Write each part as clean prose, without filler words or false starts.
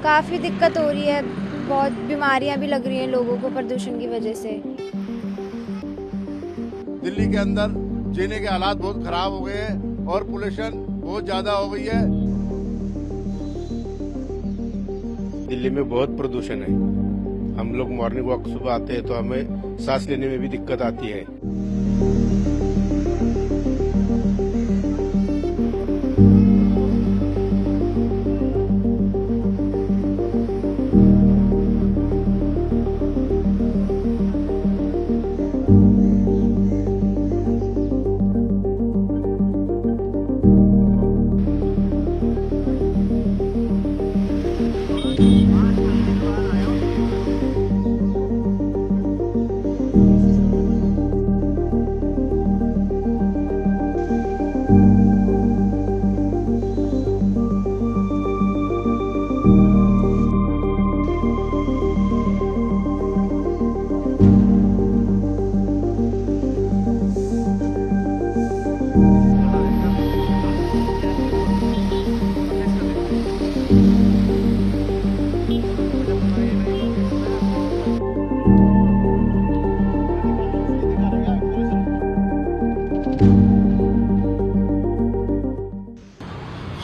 काफ़ी दिक्कत हो रही है, बहुत बीमारियां भी लग रही हैं लोगों को प्रदूषण की वजह से। दिल्ली के अंदर जीने के हालात बहुत खराब हो गए हैं और पोल्यूशन बहुत ज्यादा हो गई है। दिल्ली में बहुत प्रदूषण है। हम लोग मॉर्निंग वॉक सुबह आते हैं तो हमें सांस लेने में भी दिक्कत आती है।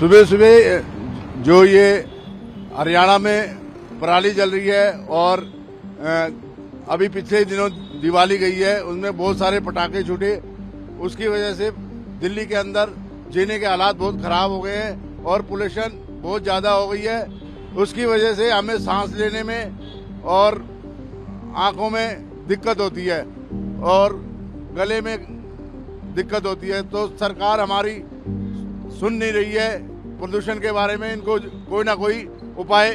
सुबह सुबह जो ये हरियाणा में पराली जल रही है और अभी पिछले दिनों दिवाली गई है, उसमें बहुत सारे पटाखे छूटे। उसकी वजह से दिल्ली के अंदर जीने के हालात बहुत खराब हो गए हैं और पोल्यूशन बहुत ज्यादा हो गई है। उसकी वजह से हमें सांस लेने में और आंखों में दिक्कत होती है और गले में दिक्कत होती है। तो सरकार हमारी सुन नहीं रही है प्रदूषण के बारे में। इनको कोई ना कोई उपाय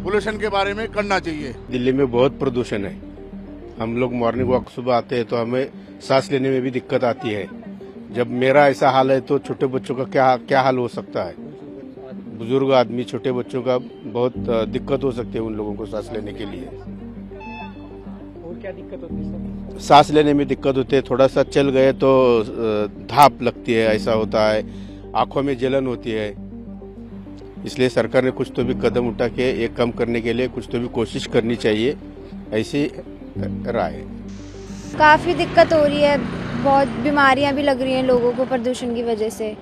पोल्यूशन के बारे में करना चाहिए। दिल्ली में बहुत प्रदूषण है। हम लोग मॉर्निंग वॉक सुबह आते हैं तो हमें सांस लेने में भी दिक्कत आती है। जब मेरा ऐसा हाल है तो छोटे बच्चों का क्या हाल हो सकता है। बुजुर्ग आदमी, छोटे बच्चों का बहुत दिक्कत हो सकती है उन लोगों को सांस लेने के लिए। और क्या दिक्कत होती है सर? सांस लेने में दिक्कत होती है। थोड़ा सा चल गए तो धाप लगती है, ऐसा होता है। आंखों में जलन होती है। इसलिए सरकार ने कुछ तो भी कदम उठा के ये कम करने के लिए कुछ तो भी कोशिश करनी चाहिए, ऐसी राय है। काफ़ी दिक्कत हो रही है, बहुत बीमारियां भी लग रही हैं लोगों को प्रदूषण की वजह से।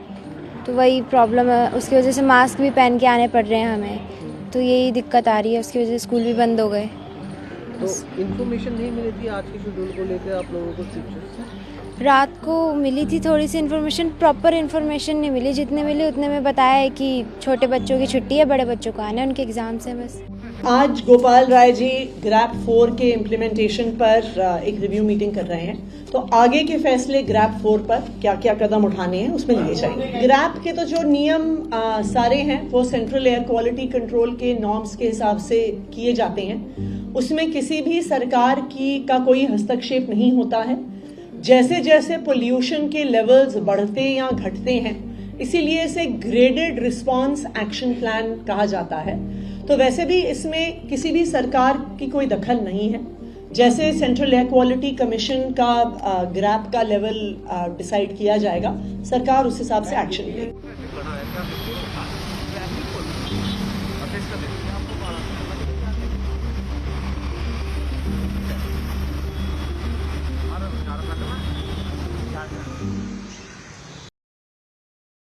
तो वही प्रॉब्लम है, उसकी वजह से मास्क भी पहन के आने पड़ रहे हैं हमें। तो यही दिक्कत आ रही है, उसकी वजह से स्कूल भी बंद हो गए। तो इन्फॉर्मेशन नहीं मिली थी आज के शेड्यूल को लेकर आप लोगों को टीचर्स से? रात को मिली थी थोड़ी सी इन्फॉर्मेशन, प्रॉपर इन्फॉर्मेशन नहीं मिली। जितने मिली उतने में बताया है कि छोटे बच्चों की छुट्टी है, बड़े बच्चों को आना है, उनके एग्जाम्स हैं बस। आज गोपाल राय जी ग्रैप 4 के इम्प्लीमेंटेशन पर एक रिव्यू मीटिंग कर रहे हैं। तो आगे के फैसले ग्रैप 4 पर क्या क्या कदम उठाने हैं उसमें लिए जाएंगे। ग्रैप के तो जो नियम सारे हैं वो सेंट्रल एयर क्वालिटी कंट्रोल के नॉर्म्स के हिसाब से किए जाते हैं। उसमें किसी भी सरकार का कोई हस्तक्षेप नहीं होता है। जैसे जैसे पोल्यूशन के लेवल्स बढ़ते या घटते हैं, इसीलिए इसे ग्रेडेड रिस्पांस एक्शन प्लान कहा जाता है। तो वैसे भी इसमें किसी भी सरकार की कोई दखल नहीं है। जैसे सेंट्रल एयर क्वालिटी कमीशन का ग्रैप का लेवल डिसाइड किया जाएगा, सरकार उस हिसाब से एक्शन लेगी।